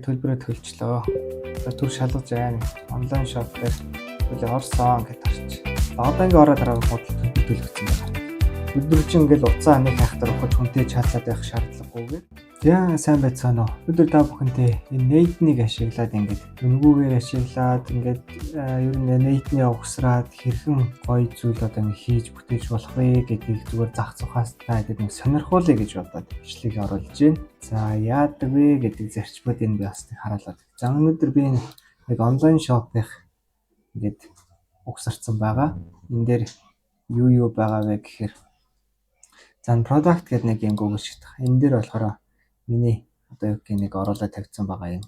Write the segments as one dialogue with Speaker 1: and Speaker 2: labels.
Speaker 1: төлбөрөө төлчлөө. За түр шалгаж байна. Онлайн шоп дээр төлөө орсон гэж харч. Одоо ингээ ороод дараа бодол төлбөр төлөгдсөн байна. Өдөржин ингээл уцаа нэг хайхтар ухаж хүнтэй чатлаад байх шаардлагагүйгээр. За сайн байцгаана уу. Өдөр та бүхэнтэй энэ Nate-ийг ашиглаад ингээд өнгөөгөр ашиглаад ингээд ер нь Nate-ний угсраад хэрхэн гоё зүйл одоо ингэ хийж бүтээж болох вэ гэдгийг зүгээр зах цухаас та гэдэг нэг сонирхуулъя гэж бодоод бичлэгийг оруулж байна. За яадаг вэ гэдэг зарчмуудыг би бас хараалаа. За өнөөдөр би нэг онлайн шопных ингээд угсарсан байгаа. Энэ дээр юу байгаа вэ гэхээр за product гэдэг нэг юм Google sheet. Энэ дээр болохоор миний одоо юу гэх нэг оруулаад тавьсан байгаа юм.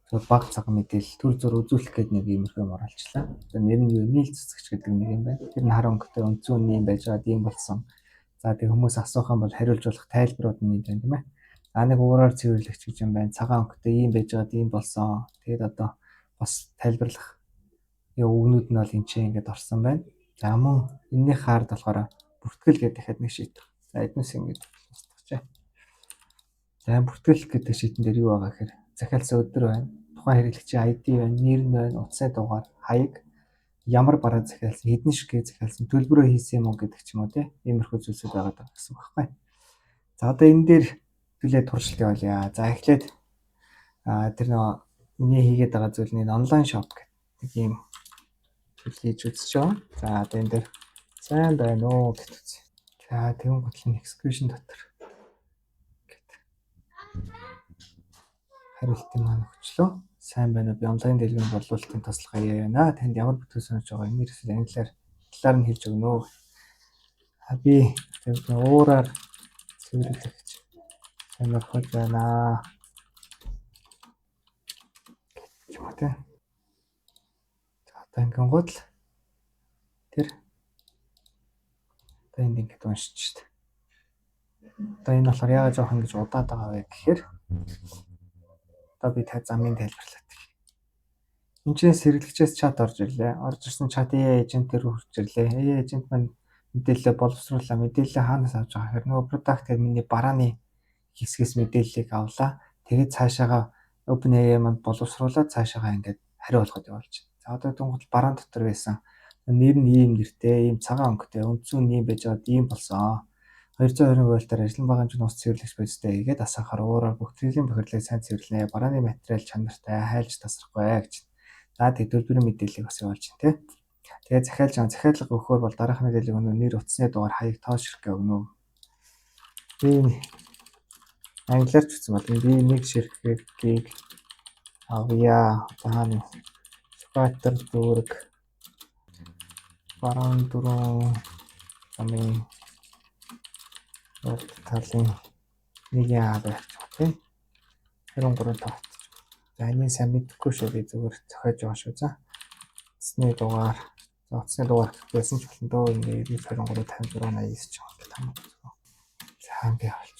Speaker 1: Тэгээд баг цаг мэдээлэл төр зур үзүүлэх гэдэг нэг иймэрхүү оруулчлаа. За нэр нь юу нийл цэцэгч гэдэг нэг юм байна. Тэр нь хар өнгөтэй өнцөн юм байж байгаа юм болсон. За тэг хүмүүс асуух юм бол хариулж болох тайлбарууд нь байна тийм ээ. За нэг уураар цэвэрлэгч гэж юм байна. Цагаан өнгөтэй ийм байж байгаа ийм болсон. Тэгээд одоо бас тайлбарлах өгнүүд нь бол энэ чинь ингээд орсон байна. За мөн энэний хаард болохоор бүртгэл гэдэг дахиад нэг шийдэх. За эднээс ингэж устгачаа. За бүртгэл гэдэг шийдэн дээр юу байгаа гэхээр захиалсан өдөр байна. Тухайн хэрэглэгчийн ID байна, нэр нь байна, утасны дугаар, хаяг, ямар бараа захиалсан, хэдэн ширхэг захиалсан, төлбөрөө хийсэн юм уу гэдэг ч юм уу тийм иймэрхүү зүйлсүүд байгаа гэсэн үг байхгүй. За одоо энэ дээр төлөө туршилт явуулъя. За эхлээд тэр нөгөө миний хийгээд байгаа зүйл нь онлайн шоп гэдэг ийм зүйл хийж үзэж байгаа. За одоо энэ дээр сайн байна уу гэж үзье. За тэгвэл готлын execution дотор хариултын маань өгчлөө. Сайн байна уу? Би онлайн дэлгүүр борлуулалтын туслах аяана. Танд ямар бүтээл сонирхож байгаа юм? Нэрсэл англиар нь хэлж өгнө үү? Би уураар цэвэрлэгч сонирхож байна. Гэж юм тий. За одоо ингэн гол тэр одоо энд ингэж уншиж штт. Одоо энэ болохоор яагаад жоох ингэж удаад байгаа вэ гэхээр одоо би замын тайлбарлаад. Энд чинь сэргэлэгчээс чат орж ирлээ. Орж ирсэн чат эйжент дээр хүрч ирлээ. Эйжент маань мэдээлэл боловсруулаа. Мэдээлэл хаанаас авч байгаа хэрэг нөгөө product гэдэг миний барааны хэсгээс мэдээллийг авлаа. Тэгээд цаашаага OpenAI маань боловсруулаад цаашаага ингээд хариу болгоод явуулж байна. За одоо дунгал бараан дотор байсан нэр нь ийм нэртэй, ийм цагаан өнгөтэй, үндсэн ийм байж байгаад ийм болсон. 220 вольтаар ажиллан байгаа нь ус цэвэрлэгч байцтай гээд асаахаар уураар бүх төрлийн бохирлыг сайн цэвэрлэнэ. Барааны материал чанартай, хайлж тасрахгүй гэж. За тэг төлбөрийн мэдээллийг бас явуулж байна тий. Тэгээд захиалж байгаа захиалга өгөхөөр бол дараах мэдээллийг өгнө. Нэр, утасны дугаар, хаяг, тоо ширхэг өгнө. Би англиар ч үзсэн бол би нэг ширхэгийг авъя. Тааны спайтер дүүрэг бараан дөрөв замын талын нэг яа байх тийм 23 тав. За энэ сайн мэдхгүй шүү би зүгээр зохиож байгаа шүү. За утасны дугаар гэсэн ч болно дөө ингээд 23 56 89 ч юм байна. За ингээд авч.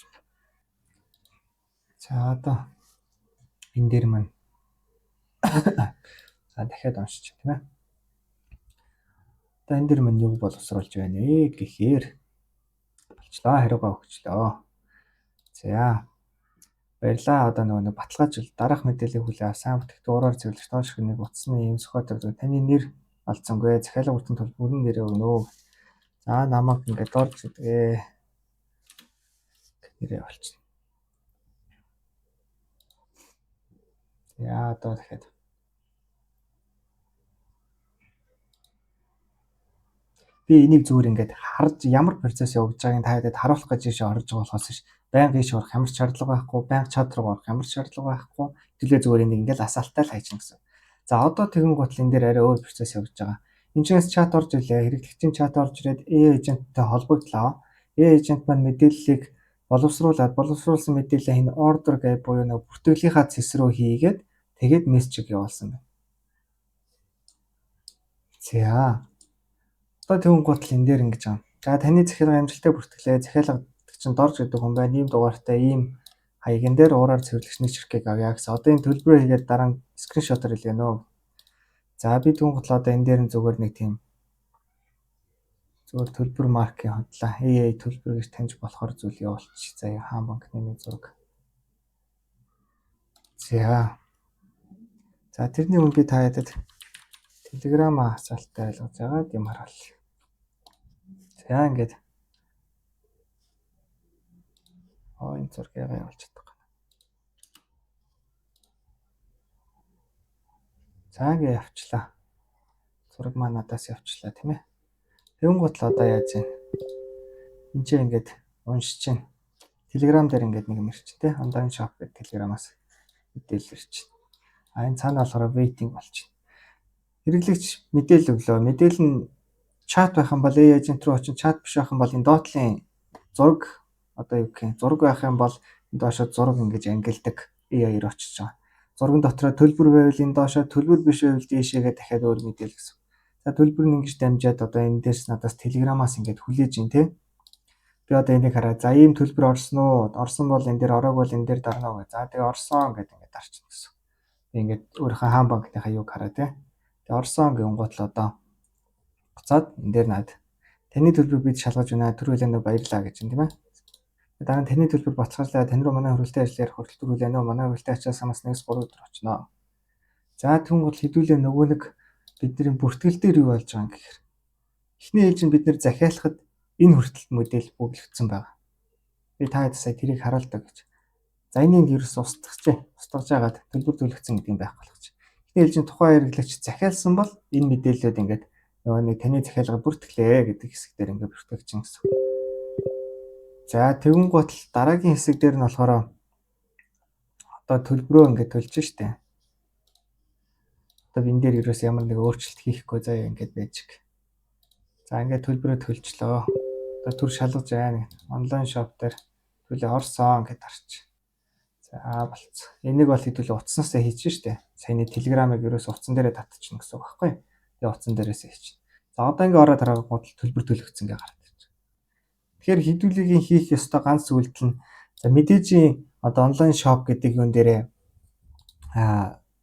Speaker 1: За одоо энэ дээр маань за дахиад уншиж тийм ээ. Одоо энэ дээр маань юу боловсруулж байна вэ гэхээр болчлоо хариугаа өгчлөө. За баярлаа. Одоо нөгөө баталгаажил дараах мэдээллийг хүлээ авсан бүтээгдэхүүн уураар цэвэрлэгч тоош нэг утасны юм сохиотор таны нэр олцсонгүй захиалга бүртэн төлбөрийн нэрээ өгнө. За намайг ингээд орж идэгэ. Нэрээ олчихно. За одоо дахиад би энийг зүгээр ингээд харж ямар процесс явагдаж байгааг та хэдэд харуулах гэж ийшээ орж байгаа болохоос ш. Байнга ийшээ орох ямар ч шаардлага байхгүй, байнга чат руу орох ямар ч шаардлага байхгүй. Тэглээ зүгээр энийг ингээд асаалттай л хайчихна гэсэн. За одоо тэгэн гутал энэ дээр арай өөр процесс явагдаж байгаа. Энд чинээс чат орж ирлээ. Хэрэглэгчийн чат орж ирээд эйженттэй холбогдлоо. Эйжент маань мэдээллийг боловсруулсан мэдээлэл энэ ордер гэж буюу нэг бүртгэлийнхаа цэс рүү хийгээд тэгээд мессежийг явуулсан байна. За одоо тэгвэл гутал энэ дээр ингэж байгаа. За таны захиалга амжилттай бүртгэлээ. Захиалга чинь дорж гэдэг хүн байна. Ийм дугаартай ийм хаягн дээр уураар цэвэрлэгч нэг ширхгийг авъя гэсэн. Одоо энэ төлбөрөө хийгээд дараа нь скриншотоор илгээнэ үү. За би тэгвэл гутал одоо энэ дээр нь зүгээр нэг тийм зүгээр төлбөр маркийн хотлоо. Төлбөр гэж таньж болохоор зүйл явуулчих. За хаан банкны нэг зураг. За За тэрний өмнө би та ядад Telegram хасаалттай ойлгож байгаа юм харуул. За ингээд энэ зургийг явуулж чадах. За ингээд явчлаа. Зураг маань надаас явчлаа тийм ээ. Тэгвэл гот л одоо яаж вэ? Энд чинь ингээд уншиж чинь Telegram дээр ингээд нэг юм ирч тээ. Online shop гэдэг Telegram-аас мэдээлэл ирч. Энэ цаана болохоор waiting болж байна. Хэрэглэгч мэдээлэл өглөө. Мэдээлэл нь чат байх юм бол agent руу очин, чат биш байх юм бол энэ доотлын зураг одоо юу гэх юм зураг байх юм бол энэ доошоо зураг ингэж ангилдаг AI-ээр очиж байгаа. Зурган дотроо төлбөр байвал энэ доошоо төлбөр биш байвал дээшээгээ дахиад өөр мэдээлэл гэсэн. За төлбөр нь ингэж дамжаад одоо энэ дээрс надаас Telegram-аас ингэж хүлээж ин тээ. Би одоо энийг хараа. За ийм төлбөр орсон уу? Орсон бол энэ дээр ороог бол энэ дээр дарна уу? За тэгээ орсон гэдэг ингэж дарчихна гэсэн. Би ингэж өөрийнхөө хаан банкныхаа юуг хараа тээ. Тэгээ орсон гэн гот л одоо буцаад энэ дээр наад таны төлбөрийг бид шалгаж байна. Түрүүлэнэ баярлаа гэж юм тийм ээ. Дараа нь таны төлбөр бацгаалаа. Тань руу манай хөрөлтэй ажлаар хөрөлтөрүүлээ нөө. Манай хөрөлтэй ачаас самаас 1-3 өдөр очно. За түн гол хэдүүлээ нөгөө нэг бидний бүртгэл дээр юу болж байгаа юм гэхээр эхний ээлжинд бид нэр захиалахад энэ хүртэлт модель бүглэгдсэн байгаа. Би та хэд сая тэрийг хараалдаг гэж. За энэнд ерөөс устгаж байгаад төлбөр төлөгдсөн гэдэг юм байх болгож. Эхний ээлжинд тухайн хэрэглэгч захиалсан бол энэ мэдээллүүд ингээд нөгөө нэг таны захиалга бүртгэлээ гэдэг хэсэг дээр ингээд бүртгэгдсэн гэсэн. За тэгүн гот дараагийн хэсэг дээр нь болохоор одоо төлбөрөө ингээд төлж штэ. Одоо энэ дээр ерөөс ямар нэг өөрчлөлт хийхгүй заяа ингээд байж. За ингээд төлбөрөө төлжлөө. Одоо түр шалгаж байна. Онлайн шоп дээр төлөө орсон гэдээ харч. За болцсон. Энийг бол хэдүүлээ утаснасаа хийчих штэ. Саяны Telegram-ыг ерөөс утсан дээрээ татчихна гэсэн үг байхгүй. Тэгээ утсан дээрээсээ хийчих. За одоо ингээд ороод хараад төлбөр төлөгдсөн гэж гараад ирж байна. Тэгэхээр хэдүүлгийн хийх ёстой ганц үйлдэл нь за мэдээж одоо онлайн шоп гэдэг юм дээрээ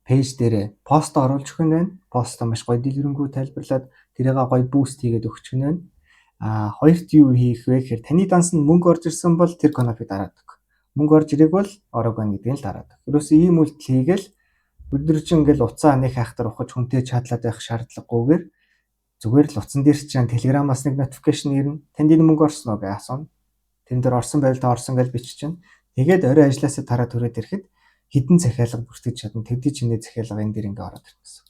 Speaker 1: пэйж дээрээ пост оруулж өгөх нь байна. Пост маш гоё дэлгэрэнгүй тайлбарлаад тэрийг гоё буст хийгээд өгч нь байна. Хоёрт юу хийх вэ гэхээр таны данс нь мөнгө орж ирсэн бол тэр конопи дараадаг. Мөнгө орж ирээг бол ороог байна гэдгийг л дараадаг. Ерөөсөө ийм үйлдэл хийгээл өдөржин ингээл уцаа нэг хайхтар ухаж хүнтэй чатлаад байх шаардлагагүйгээр зүгээр л утсан дээр чинь Telegram-аас нэг notification ирнэ. Танд энэ мөнгө орсон уу гэж асууна. Тэн дээр орсон байвал та орсон гэж биччихнэ. Тэгээд орой ажилласаа тараа түрээд ирэхэд хідэн захиалга бүртгэж чадна. Тэгдий чиний захиалга энэ дээр ингээ ороод ирнэ гэсэн.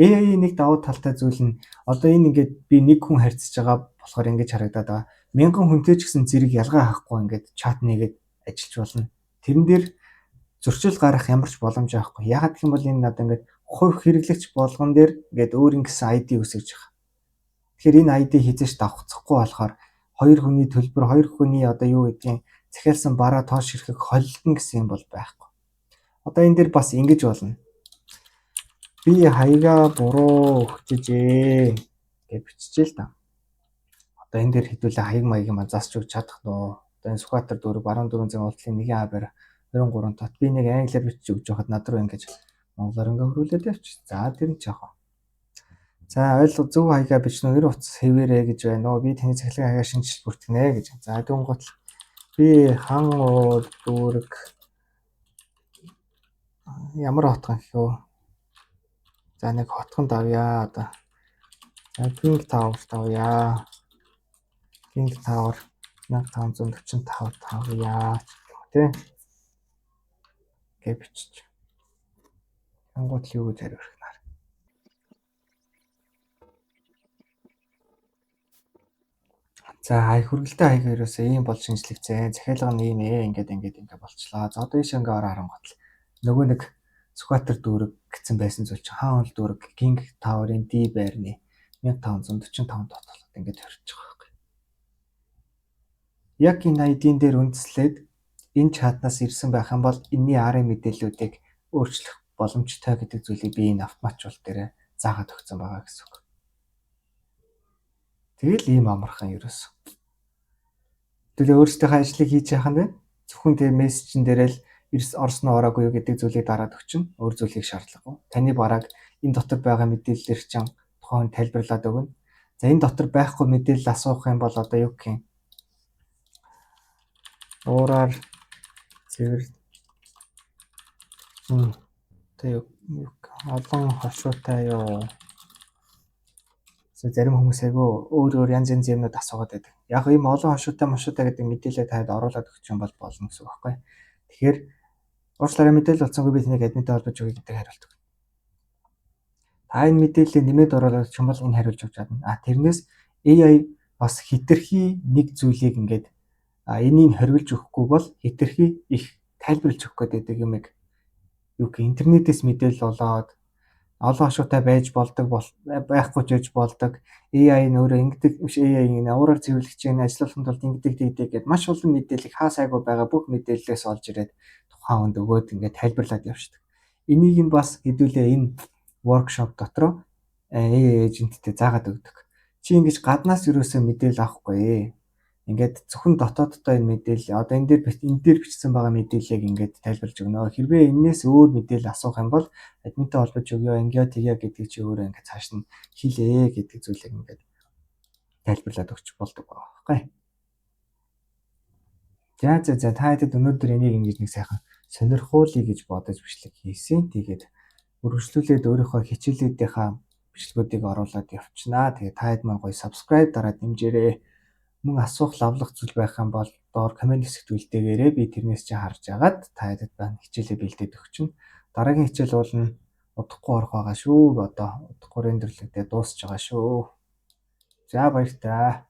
Speaker 1: AI нэг давуу талтай зүйл нь одоо энэ ингээд би нэг хүн харьцаж байгаа болохоор ингэж харагдаад байгаа. 1000 хүнтэй ч гэсэн зэрэг ялгаа хахгүй ингээд чат нэгээд ажиллаж болно. Тэрэн дээр зөрчил гарах ямар ч боломж байхгүй. Ягаад гэх юм бол энэ надад ингээд хувь хэрэглэгч болгон дээр ингээд өөр ингэсэн ID үсгэж байгаа. Тэгэхээр энэ ID хизээш давхцахгүй болохоор хоёр хүний төлбөр, хоёр хүний одоо юу гэдгийг захиалсан бараа тоош ирэхийг холилдно гэсэн юм бол байхгүй. Одоо энэ дээр бас ингэж болно. Би хаягаа буруу өгчэжээ гэж биччихээ л да. Одоо энэ дээр хэдүүлээ хаяг маягийн маань засч өгч чадах нөө. Одоо энэ Сүхбаатар дүүрэг баруун дөрвөн цагийн урдлын 1 хавар 23 тот би нэг англиар бичиж өгч байхад над руу ингэж монголоор ингээ хөрвүүлээд явчих. За тэр нь ч яах вэ? За ойлгоо зөв хаягаа бичнэ 2 утас хэвээрээ гэж байна. Би таны цахилгаан хаягаа шинжилж бүртгэнэ гэж. За тэгвэл гот би хан уул дүүрэг ямар хотхон гэхөө. За нэг хотхон давъя одоо. King Tower давъя. King Tower 1545 тавъя тий. Гэвч ангууд л юу гэж хариулах наа. За хөргөлтэй хаяг ерөөсөө ийм бол шинжлэгцээ. Захиалга нь ийм ингээд болчлаа. За одоо ийш ингээ ороо харангуут нөгөө нэг Сүхбаатар дүүрэг гэсэн байсан зүйл чинь хаан уул дүүрэг King Tower-ын D байрны 1545 дот болоод ингээд төрж байгаа байхгүй. Яг энэ ID-н дээр үндэслээд энэ чатнаас ирсэн байх юм бол энэний арын мэдээллүүдийг өөрчлөх боломжтой гэдэг зүйлийг би энэ автоматжуул дээр заагаад өгсөн байгаа гэсэн үг. Тэгэл ийм амархан ерөөс. Тэгэл өөрсдийнхөө ажлыг хийж яах нь вэ? Зөвхөн тэр мессежн дээр л орсон уу ороогүй юу гэдэг зүйлийг дараад өгчин. Өөр зүйлийг шаардлагагүй. Таны бараг энэ дотор байгаа мэдээллээр чинь тухайн тайлбарлаад өгнө. За энэ дотор байхгүй мэдээлэл асуух юм бол одоо юу гэх юм? Уураар цэвэр Олон хошуутай юу? Зарим хүмүүс өөр янз янзын юмнууд асуугаад байдаг. Яг ийм олон хошуутай гэдэг мэдээлэл таад оруулаад өгч юм бол болно гэсэн үг байхгүй. Тэгэхээр уучлаарай мэдээлэл олцсонгүй би тэнийг админтай холбож өгье гэдэг хариулт өгнө. Та энэ мэдээллийг нэмээд оруулаад өгч юм бол энэ хариулж өгч чадна. Тэрнээс AI бас хитрхи нэг зүйлийг ингээд энийг хоригдж өгөхгүй бол хитрхи их тайлбарлаж өгөх гэдэг юмыг интернетээс мэдээлэл олоод олон хошуутай байж болдог байхгүй ч байж болдог. AI нь өөрөө ингэдэг биш, AI нь авраар цэвэрлэгч нь ажиллахын тулд ингэдэг гэдэг маш олон мэдээллийг хаа сайгүй байгаа бүх мэдээллээс олж ирээд тухайн хүнд өгөөд ингээд тайлбарлаад явчихдаг. Энийг нь бас хэдүүлээ энэ workshop дотор AI agent-тэй заагаад өгдөг. Чи ингэж гаднаас юусоо мэдээлэл авахгүй. Ингээд зөвхөн дотооддоо энэ мэдээлэл одоо энэ дээр бичсэн байгаа мэдээллийг ингээд тайлбарлаж өгнө. Хэрвээ энэс өөр мэдээлэл асуух юм бол админтай холбож өгөө, ингээ тэгье гэдэг чи өөрөө ингээд цааш нь хийлээ гэдэг зүйлийг ингээд тайлбарлаад өгч болдог байгаа байхгүй. За та хэд өнөөдөр энийг ингэж нэг сайхан сонирхуулъя гэж бодож бичлэг хийсэн. Тэгээд үргэлжлүүлээд өөрийнхөө хичээлүүдийнхаа бичлэгүүдийг оруулаад явчихнаа. Тэгээд та хэд маань гоё subscribe дараад дэмжээрэй. Мөн асуух лавлах зүйл байх юм бол доор комент хэсэгт үлдээгээрэй. Би тэрнээс чи харж агаад та хэд байна хичээлээ бэлдээд өгчнө. Дараагийн хичээл бол удахгүй орох байгаа шүү. Одоо удахгүй рендерлэгдээ дуусч байгаа шүү. За баяртай.